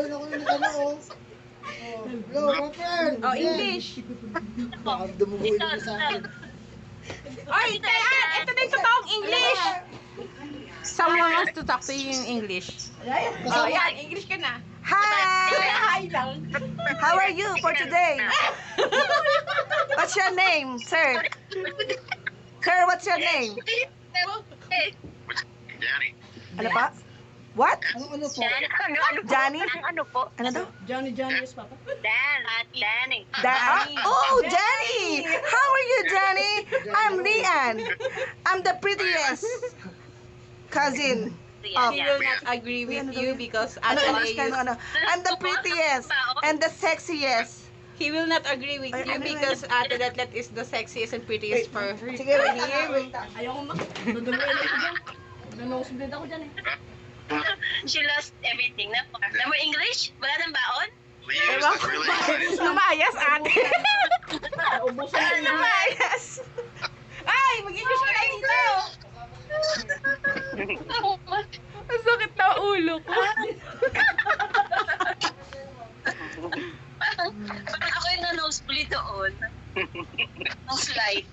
Hello, my friend. Oh, English. Bakit dumuguin mo sa akin? Oy, Tayan! Ito din totoong English! Someone wants to talk to you in English. Oh, yan. English ka na. Hi! Hi lang. How are you for today? What's your name, sir? Sir, what's your name? Danny. Ano pa? What? Ano po? Johnny? Ano po? Ano daw? Johnny, yes, Papa. Danny. Oh, Johnny! How are you, Johnny? I'm Lian. I'm the prettiest cousin. He will not agree with you because Ano, Ate ano? I'm the prettiest and the sexiest. he will not agree with you because Ate Letlet is the sexiest and prettiest for her. Sige, wait lang. Ayoko ma. Duduluin ako dyan. Nanosubid ako dyan eh. She lost everything. Alam mo English? Wala nang baon? Leo's is really nice. Lumayas, Ate. Ubusan ko na. Lumayas. Ay, mag-English ka na dito. Ang sakit na ulo ko. Parang ako yung na-nosebleed doon. Ang slide.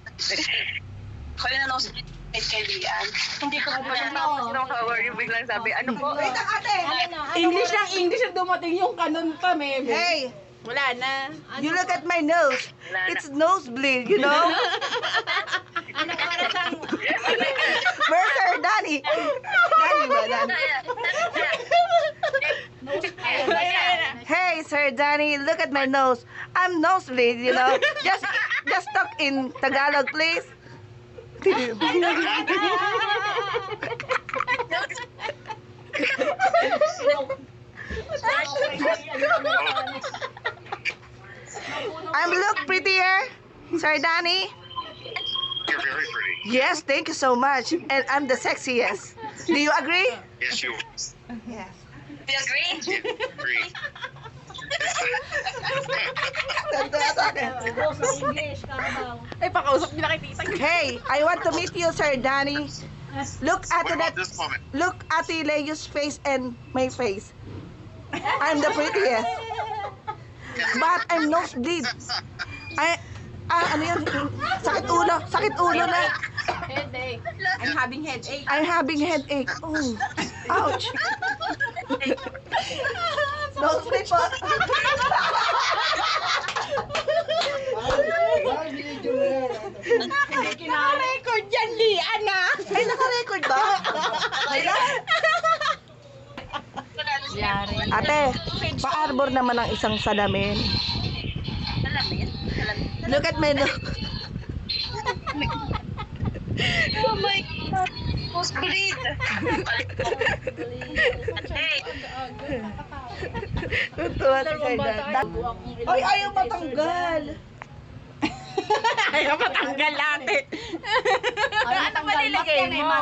Ako yung na-nosebleed kay Lian. Hindi ko how are you? Biglang sabi, ano po? Wait lang, ate. English lang English ang dumating yung kanon pa, maybe. Hey, Wala na. you look at my nose. It's nosebleed, you know? Where's her Danny? Danny ba? Danny? Hey, Sir Danny, look at my nose. I'm nosebleed, you know? Just talk in Tagalog, please. I'm look prettier, Sir Danny. You're very pretty. Yes, thank you so much. And I'm the sexiest. Do you agree? Yes, you Yes. Do you agree? agree. Ay, pakausap nila kay tita. Hey, I want to meet you, Sir Danny. Look at What about that. this woman? Look at Leo's face and my face. I'm the prettiest. But I'm nosebleed. Ano yun? Sakit ulo na. Headache. I'm having headache. I'm having headache. Oh, ouch. Nosebleed po. Ay, video mo yan. Naka-record yan, Lian, ah. Ay, naka-record ba? Ate, pa-arbor naman ang isang salamin. Alamin? Look at my nose. Oh my God. Nosebleed. Hey. Tutuwa si Sir Danny. Ay, ayaw matanggal. Ayaw matanggal natin. Ano ba nilagay mo?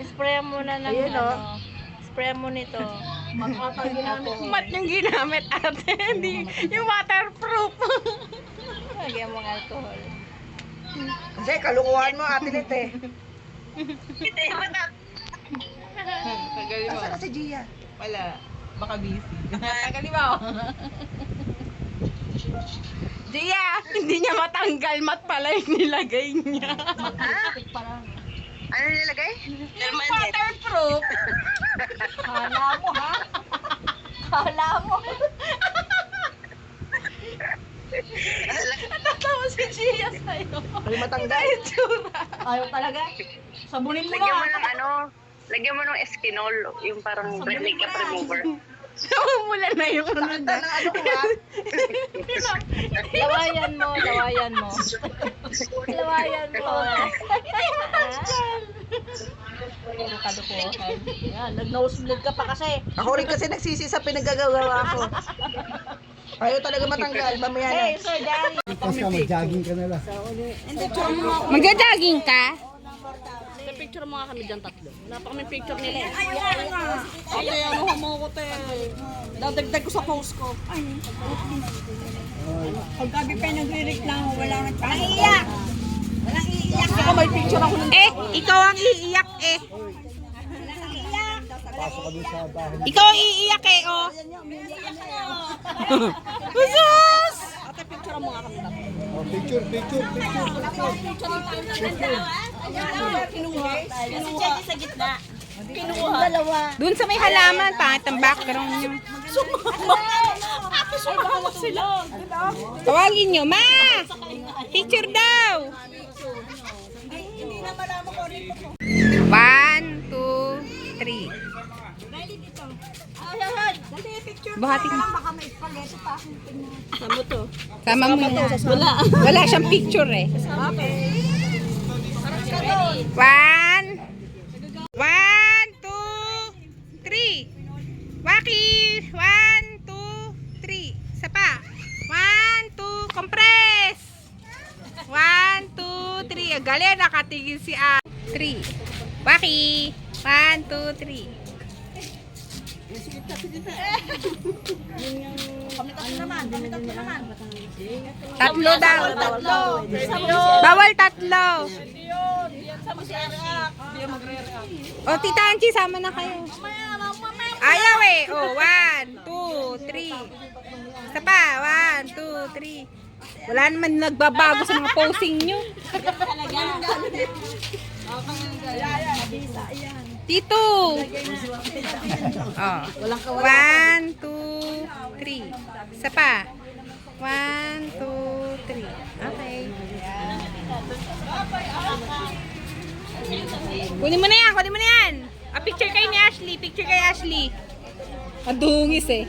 Spray mo na ng Ayun, oh. Spray mo nito. Mat yung ginamit ate. Hindi, yung waterproof. Lagyan mo ng alcohol. Kasi kalukuhan mo, Ate Lite. Tagali mo. Nasaan na si Gia? Wala. Baka busy. Tagali mo. Gia, hindi niya matanggal. Mat pala yung nilagay niya. Ano nilagay? Permanent. Waterproof. Hala mo, ha? Hala mo. Natatawa si Gia sa'yo. Ay, matanggal. Itsura. Ayaw talaga. Sabunin mo Lagyan mo na. ng lagyan mo ng Eskinol, yung parang makeup remover. Namumulan na yung ano Sakit na ng ano ko, ha? Lawayan mo, lawayan mo. Lawayan mo. Ano kalukuhan? Yan, nag-nosebleed ka pa kasi. Ako rin kasi nagsisi sa pinagagawa ko. Ayaw talaga matanggal, mamaya na. Hey, Sir Danny. Tapos ka, mag-jogging ka na lang. Magja-jogging ka? Picture mo nga kami dyan tatlo. Wala pa kami picture nila eh. Ate, ano mo ko te? Dadagdag ko sa post ko. Pagkabi pa nagre-reklamo, wala nang iiyak. Walang iiyak. may picture ako ng... Eh, ikaw ang iiyak eh. Ikaw ang iiyak eh, oh. Jesus! Ate, picture mo nga kami. Picture. Sa gitna. Kinuha. Doon sa may halaman, pangit ang background niyo. Ako sumama sila. Tawagin niyo, ma! Picture daw! 1, 2, 3. Buhati mo. Samo to. Sama mo na. Wala siyang picture eh. 1, 2, 3. Waki! 1, 2, 3. Isa pa. 1, 2, compress! 1, 2, 3. Galing, nakatigil si A. 3. Waki! 1, 2, 3. Tatlo daw. Bawal tatlo. O, Tita Angie, sama na kayo. Ayaw eh. O, 1, 2, 3. Isa pa. 1, 2, 3. Wala naman nagbabago sa mga posing nyo. Tito. Oh. 1, 2, 3. Isa pa. 1, 2, 3. Okay. Kunin mo na yan, kunin mo na yan. Picture kayo ni Ashley, picture kay Ashley. Ang dungis eh.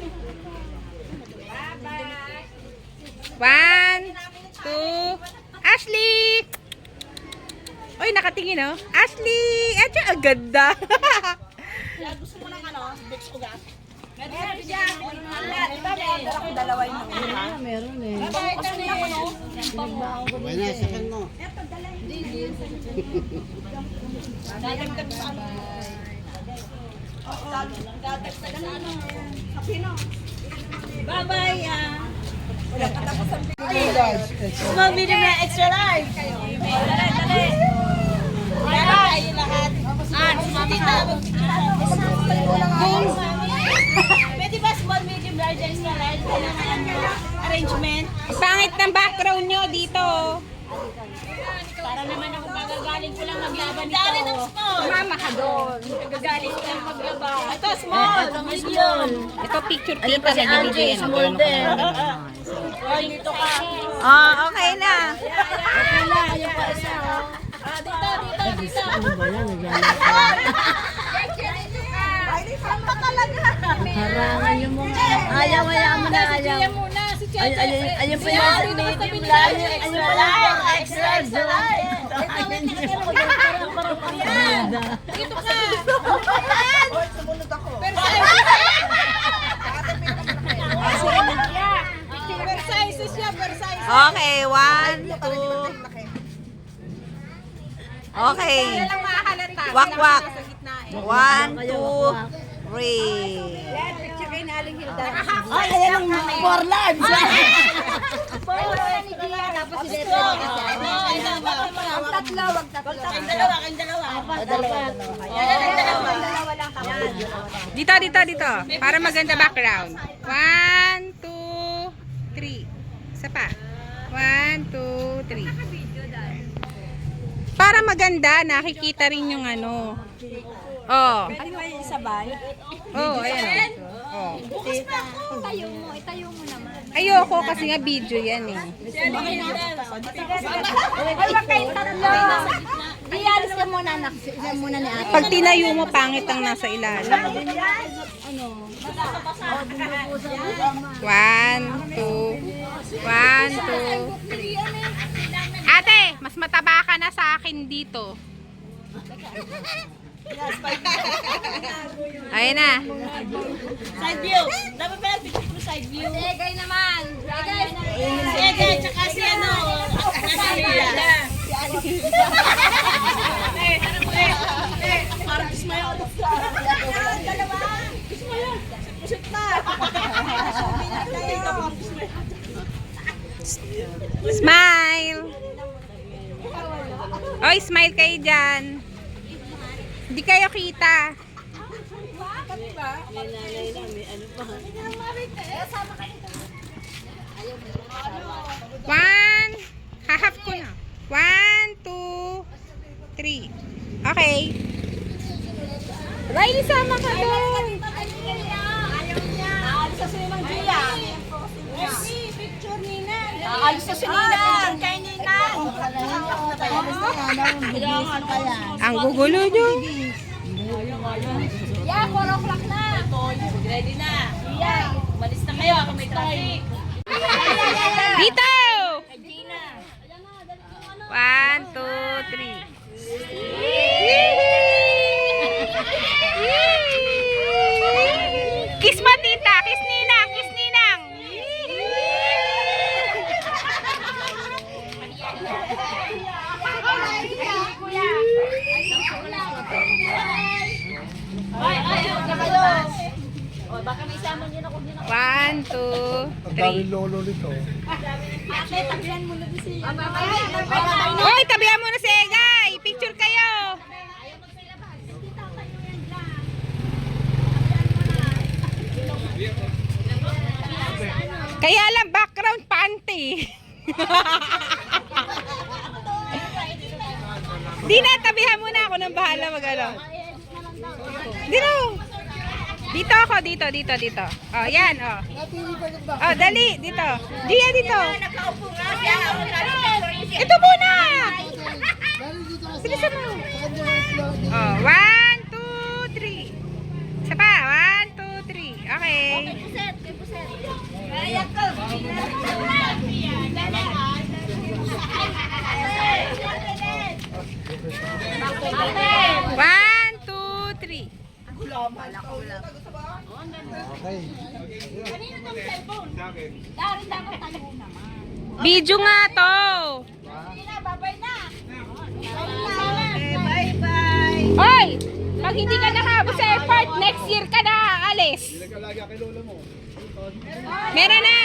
1, 2, Ashley! Uy, nakatingin oh. Ashley! Eto, ang ganda. Gusto mo ng ano? Bix ugat? May nasa kan mo. Bye-bye. Small, medium na extra large. Bye-bye. Lahat. Pwede ba small, medium, large, extra large? Arrangement. Pangit ng background nyo dito. Para naman ako magagaling ko lang maglaban dito. Dali ng small. Mama ka doon. Magagaling ko lang maglaban. Ito small, medium. Ito picture tita na binigyan. Small din. Oh, dito ka. Oh, okay na. Wala, yung pa isa. Dito. Harangan yung mga. Ayaw mo na, ayaw. Ayun pa yung medium lang. Ayun pa lang. Extra large. Dito ka. Sumunod ako. Okay, 1, 2. Okay. Wak-wak. 1, 2, 3. Ay, ayan ang for large. Dito. Para maganda background. 1, 2, 3. Isa pa. 1, 2, 3. Para maganda, nakikita rin yung ano. Oh. Ano ba yung sabay? Oh, ayan. Oh. Itayo mo naman. Ayoko kasi nga video yan eh. Huwag kayong tatlo. Iyalis ka muna, anak. Iyan muna ni ate. Pag tinayo mo, pangit ang nasa ilalim. 1, 2, 1, 2, 3. Ate, mas mataba ka na sa akin dito. Ayun na. Side view. Dapat pala picture ko side view. Egay naman. Egay, tsaka si ano. Parang ismayo. Dalawa. Ismayo. Pusot na. Smile. Oy, smile kayo dyan. Hindi kayo kita. One. Hahaf ko na. 1, 2, 3. Okay. Riley, sama ka doon. Aalis sa sinang Gia. Picture Nina. Aalis sa sinang. Kay Nina. Ang gugulo nyo. Yeah, 4 o'clock na. Ready na. Yeah. Malis na kayo. Ako may traffic. Dito! Gina. 1, 2, 3. Kiss mo, tita. Kiss ninang. Kiss ninang. O, baka may sama niyo na kung yun ako. 1, 2, Ang daming lolo nito. Hoy, tabihan mo na si Egay. Picture kayo. Kaya lang background panty. Di na, tabihan mo na ako ng bahala mag-ano. Dito. Dito ako, dito. Oh, yan, oh. Oh, dali, dito. Gia, dito. Ito muna. Bilisan mo. Oh, 1, 2, 3. Isa pa, 1, 2, 3. Okay. One, two, three. Okay. Video nga to. Hoy! Pag hindi ka nakabot sa airport, next year ka na alis. Meron na.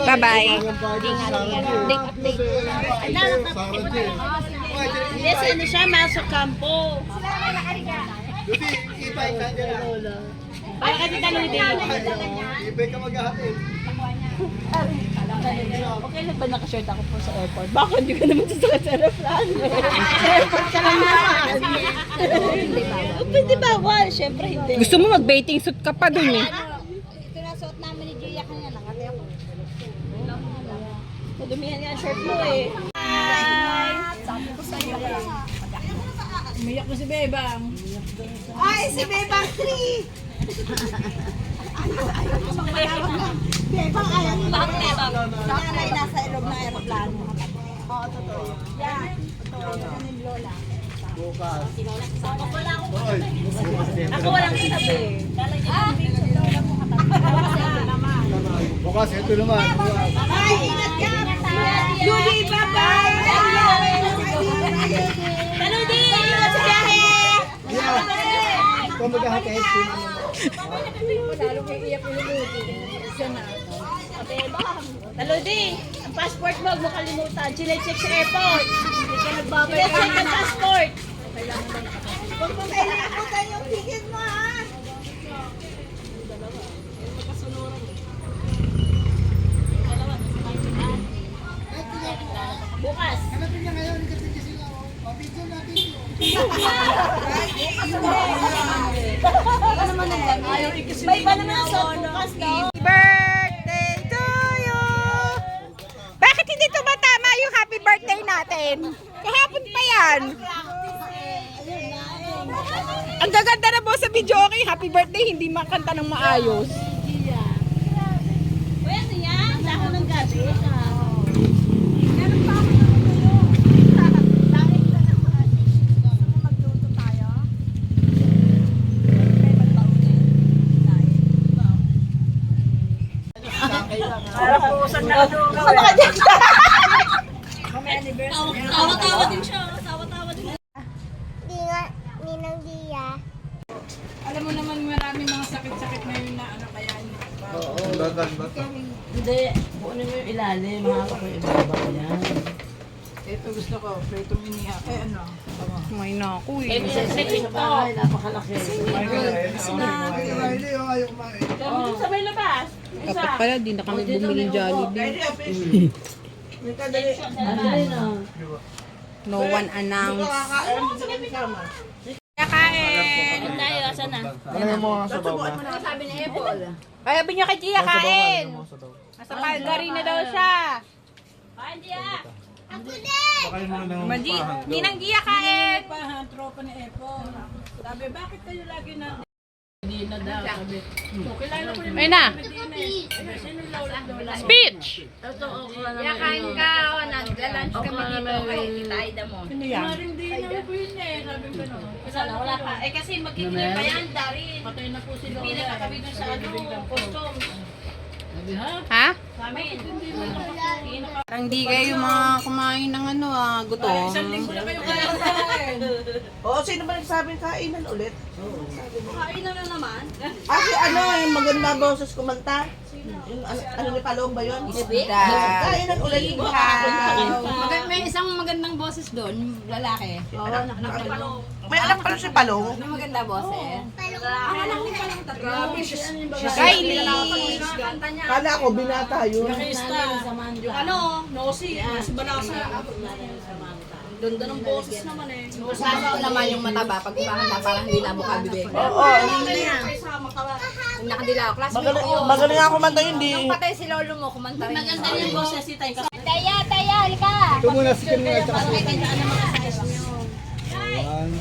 Bye-bye. Yes, ano siya, masok kampo. Para kasi tanong din. Ibay ka maghahatid. Okay lang ba naka-shirt ako po sa airport? Bakit hindi ka naman sasakit sa aeroplano? Sa airport ka lang naman. Pwede bawal, syempre hindi. Gusto mo mag-bathing suit ka pa dun eh. Ito na suot namin ni Gia kanina, nakati ako. Madumihan nga ang shirt mo eh. Hi! Sabi ko sa'yo. Umiyak mo si Bebang. Ay, si Bebang 3! Bebang, ayaw mo. Bakit Bebang? Nanay nasa ilog ng aeroplano. Oo, totoo. Yan. Totoo. Yan yung lola. Bukas. Ako wala akong Hoy, bukas. Ako walang katabi. Lola mo katabi. Bukas, ito naman. Ay, ingat ka! Luli, bye-bye! Taludi! Ingat sa biyahe! Kung maghahatid, Lalo may iyak yung Ludi. Siya na. Taludi! Ang passport mo, huwag mo kalimutan. Chinecheck sa airport. Chinecheck ang passport. Huwag mo kalimutan yung ticket mo, ha? Bukas. hanapin niya ngayon, ikatigil sila. Pabidyo natin. May iba naman ang suot bukas, no? Happy birthday to you! Bakit hindi tumatama yung happy birthday natin? Kahapon pa yan. Ang gaganda na po sa video, okay, happy birthday, hindi makanta ng maayos. Pwede yan. Dako ng gabi. Ninang Gia. Alam mo naman maraming mga sakit-sakit ngayon na ano kaya Oo. Bagan ba? Hindi, buunin mo yung ilalim, mahaba ko yung ibaba yan. ito gusto ko, pritong iniha. Ano? May naku eh. Kasi sa bahay, napakalaki. Riley, oh, ayaw kumain. Sa may labas. Dapat pala, di na kami bumili ng Jollibee. Ano rin ah. No one announced. Kain! Tayo, asan na? Ano yung mga sabaw ba? Ay, sabi niya kay Gia, kain! Nasa Calgary na daw siya. Baka yung mga nang Ninang Gia, kain! Tropa ni Epo. Sabi, bakit kayo lagi na... Hindi na daw. Sabi, so, kilala ko yung Ayun na. sino yung lola? Speech! Ito, okra naman. Kain ka, nagla-lunch kami dito kay Tita Aida mo. Maring di na po yun eh. Sabi ko no. Sana, wala pa. Eh kasi magkikilip pa yan, Darin. Patay na po si Lola. Pila ka kami dun sa ano, customs. Sabi, ha? Ha? Kami. Parang di kayo mga kumain ng ano gutom. Isang linggo na kayo kaya. Oo, sino ba nagsabing kainan ulit? Kain na naman. Kasi ano, yung maganda boses kumanta? Yung ano ni Palong ba yun? Kainan ulit. May isang magandang boses doon, lalaki. May anak pala si Palong. May maganda boses. Ang anak ni Palong tatlo. Kylie! Kala ko binata yun. Yung ano, Nosy, si Balasa. Ganda ng boses naman eh. Sabi ko naman yung mataba, pag parang hindi na mukha bibig. Oo. Kung nakadila ako, classmate ko yun. Magaling ako kumanta yun, di. Nung patay si lolo mo, kumanta rin. Maganda yung boses si Tay. Ito muna si Kim muna. Tsaka si Kim.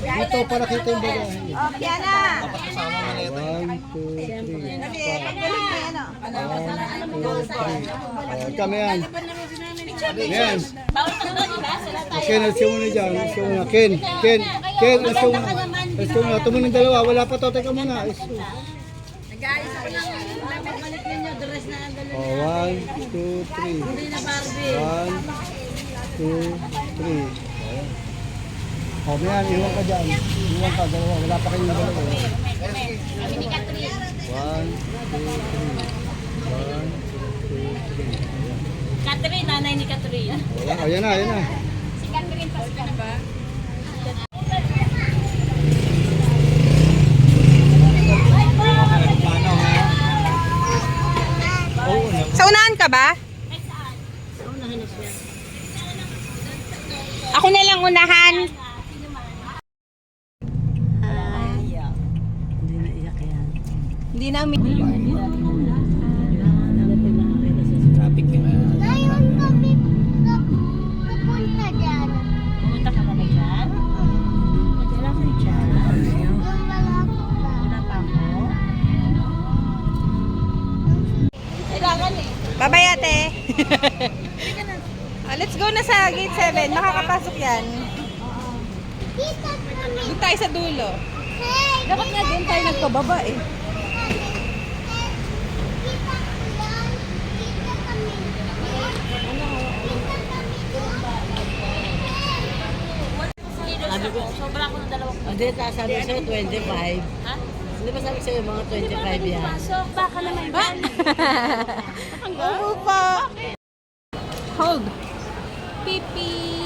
Ito para kita yung baga. Okay na! 1, 2, 3, 4. Kami yan. Yan. Okay, nagsyo muna dyan. Nagsyo muna. Ken, nagsyo muna. Nagsyo muna. Ito muna yung dalawa. Wala pa to. Teka muna. Nag-ayos ko lang damit balik ninyo, dress na ang dala. 1, 2, 3. Hindi na Barbie. 1, 2, 3. O, yan, iwan ka dyan. Iwan ka, dalawa. Wala pa kayong dalawa. 1, 2, 3. 1, 2, 3. Catherine, nanay ni Catherine. Ayan na, ayan na. Sa unahan ka ba? Ako na lang unahan. Hindi na iyak yan. Hindi namin. Pumunta ka na ba dyan? Wala ka dyan. Wala pa ako. Bye-bye ate. Let's go na sa gate 7. Makakapasok yan. Doon tayo sa dulo. Dapat nga doon tayo nagpababa eh. Sabi ko, sobra ako ng dalawang. Hindi, sabi ko sa'yo 25. Ha? Hindi ba sabi ko sa'yo mga 25 yan? Pasok, baka naman ba? Oo pa. Hold. Pipi.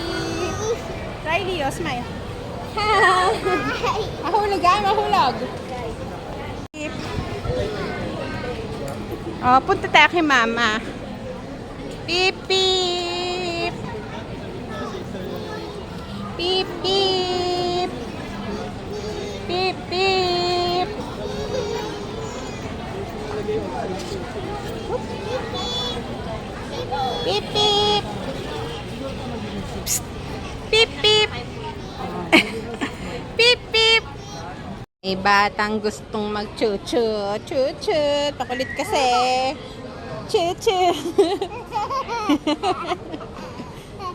Riley, oh, smile. Mahulog ah, mahulog. Oh, punta tayo kay mama. Pip, pip. Pip, pip. Pip, pip. Pip, pip. Psst. Pip, pip. Pip, pip. May batang gustong mag-chu-chu. Chu-chu. Pakulit kasi. Chu-chu.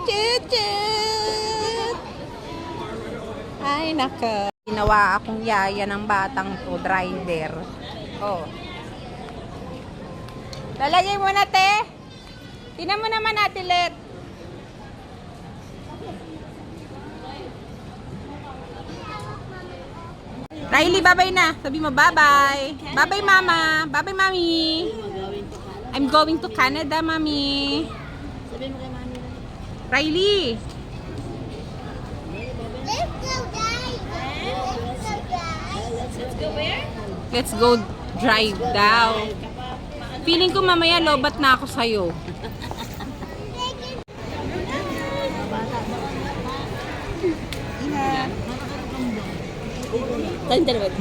Chu-chu. Ay, nako. Ginawa akong yaya ng batang to, driver. Oh. Lalagay mo na, te. Tingnan mo naman natin, Let. Riley, bye-bye na. Sabi mo, bye-bye. Bye-bye, mama. Bye-bye, mami. I'm going to Canada, mami. Sabi mo kay mami. Riley. Let's go where? Let's go drive daw. Feeling ko mamaya lobat na ako sa'yo.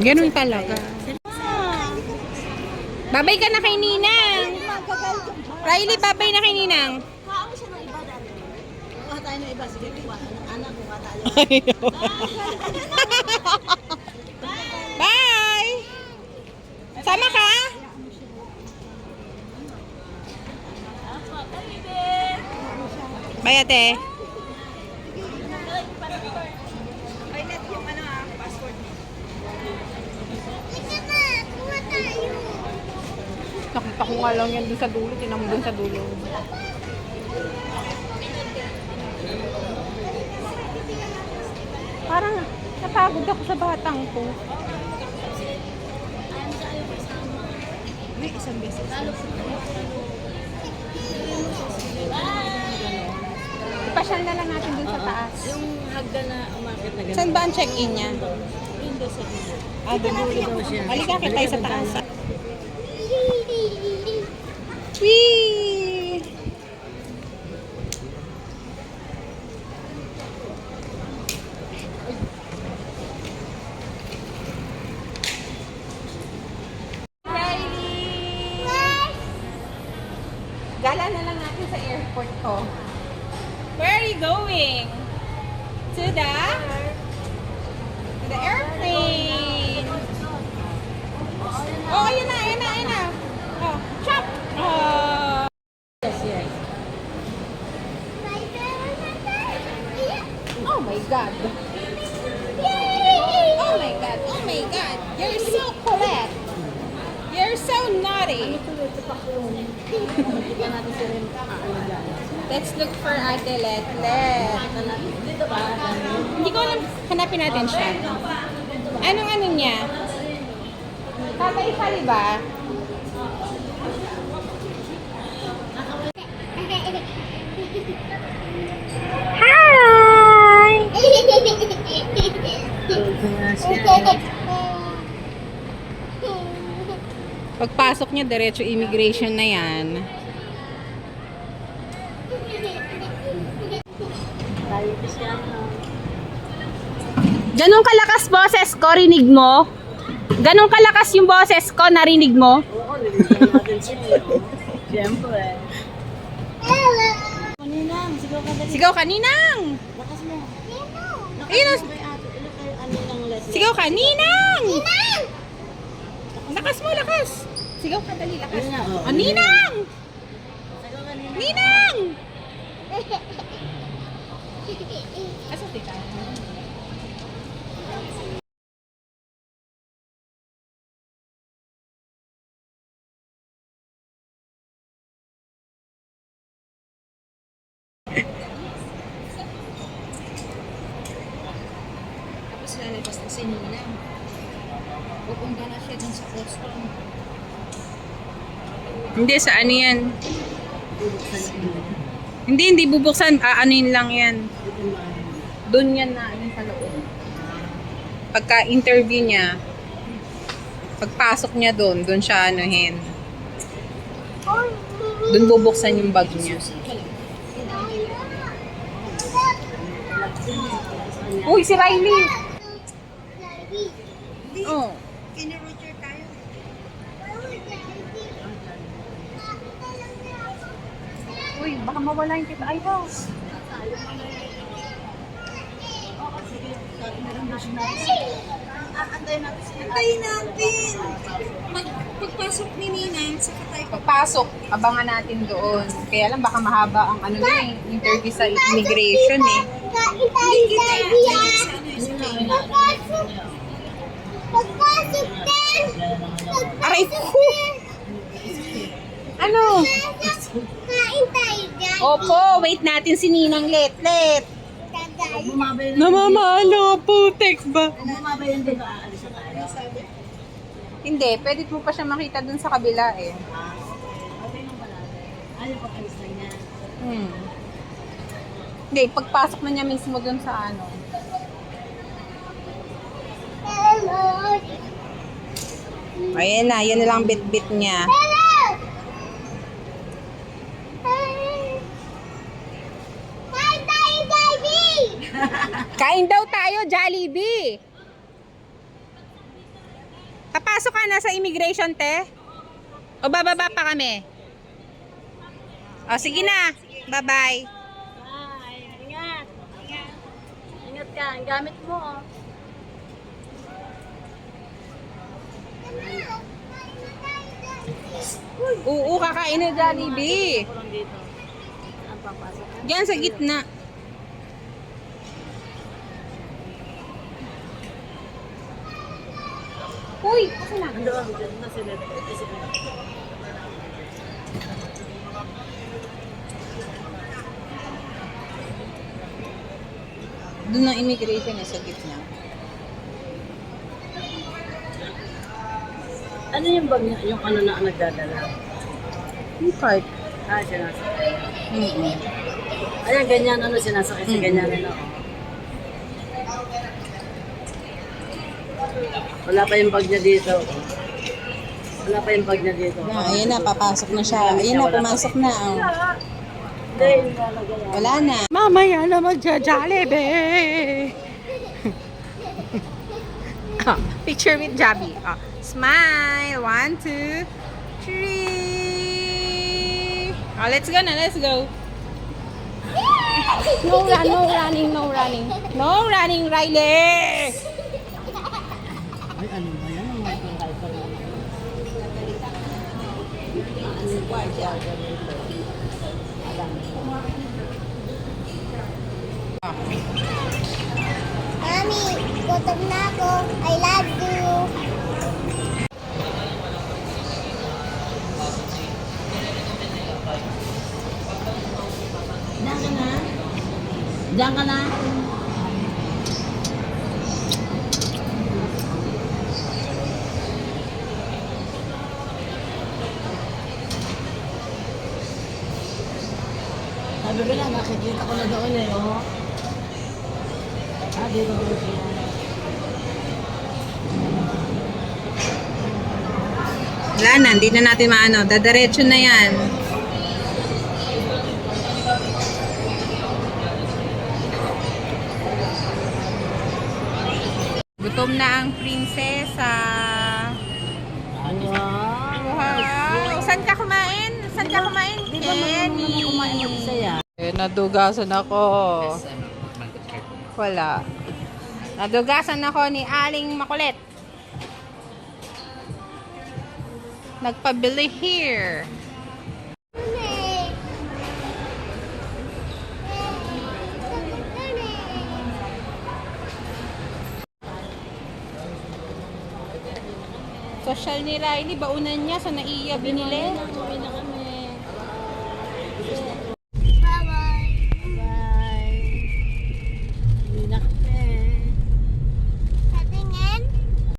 Ganun talaga. Babay ka na kay Ninang. Riley, babay na kay Ninang. Kuha tayo ng iba. Sige, kuha. Anak, kuha tayo. Bye! Sama ka? Bye, ate. Nakita ko nga lang yan dun sa dulo. Tinan mo dun sa dulo. Parang napagod ako sa batang ko. May isang beses. Ipasyal na lang natin dun sa taas. Yung hagdan na umakit na gano'n. Saan ba ang check-in niya? Hindi sa gina. Doon daw siya. Halika, kita tayo sa taas. Whee! Gala na lang natin sa airport ko. Where are you going? To the airplane. Oh, ayun na, ayun na, ayun na. Oh, chop! Oh. Yes, yes. Oh my God. Oh my God. Oh my God. You're so correct. You're so naughty. Hindi pa natin si Ren. Let's look for Ate Letlet. Dito ba? Hindi ko alam. Hanapin natin siya. Anong ano niya? Kakaiba, diba? Pagpasok niya, diretso immigration na yan. Ganun kalakas boses ko, rinig mo? Ganun kalakas yung boses ko, narinig mo? Oo, nilagyan natin siya. Siyempre. Kaninang, sigaw ka dali. Sigaw ka, Ninang! Lakas mo. Ayun, Kay ate, ano lang let's sigaw ka, Ninang! Lakas mo, lakas! Sigaw ka, dali, lakas. Yun nga, oh. Oh, Ninang! Sigaw ka nina. Ninang! Asa tita? Tapos lalabas na si Ninang. Pupunta na siya dun sa custom. Hindi, sa ano yan? Hindi bubuksan. Aanuin lang yan. Doon yan na ano sa loob. Pagka-interview niya, pagpasok niya doon siya anuhin. Doon bubuksan yung bag niya. Uy, si Riley! Oh. Uy, baka mawala yung kita. Ay, boss. Antayin natin. Pagpasok ni Ninang, saka tayo pagpasok, abangan natin doon. Kaya lang baka mahaba ang ano na eh, interview sa immigration eh. Hindi kita. Pagpasok din! Aray ko! Ano? Kain tayo dyan. Opo, wait natin si Ninang Letlet. Tagay. Bumabay na. Namamalo, putek ba? Bumabay na dito, aalis na tayo. Hindi, pwede mo pa siya makita dun sa kabila eh. Ayaw pa kalis na niya. Hindi, pagpasok na niya mismo dun sa ano. Ayan na, yun na lang bit-bit niya. Kain daw tayo, Jollibee! Papasok ka na sa immigration, te? O bababa pa kami? O sige na. Bye-bye. Ay, ingat. Ingat. Ingat ka. Ang gamit mo, oh. Oo, kakain na Jollibee. Kurang dito. Ang papasok ka. Diyan sa gitna. Uy, kasi na. Doon, dyan na sila. Kasi Doon ang immigration sa gitna. ano yung bag niya? Yung ano na nagdadala? Yung cart. Ah, sinasakay. Ayan, ganyan, ano, sinasakay sa ganyan, ano. Wala pa yung bag niya dito. Wala pa yung bag niya dito. Ayan na, papasok na siya. Ayan na, pumasok na. Oh. Hindi, ilalagay yan. Wala na. Mamaya na magja-Jollibee. Picture with Jabi. Smile. 1, 2, 3. Let's go na. Let's go. No running. No running. No running, Riley. Ay, ano ba yan? Ang Michael Rifle naman. Mami, gutom na ako. I love you. Diyan ka na? Diyan ka na? Sabi ko lang, nakikita ko na doon eh, oh. Ah, dito ko siya. Wala na, hindi na natin maano. Dadiretso na yan. Gutom na ang prinsesa. Wow! Wow! Saan ka kumain? Saan ka kumain? Kenny! Kumain mo isa yan. Nadugasan ako. Wala. Nadugasan ako ni Aling Makulit. Nagpabili here. Social ni Riley, baunan niya sa naiya binili.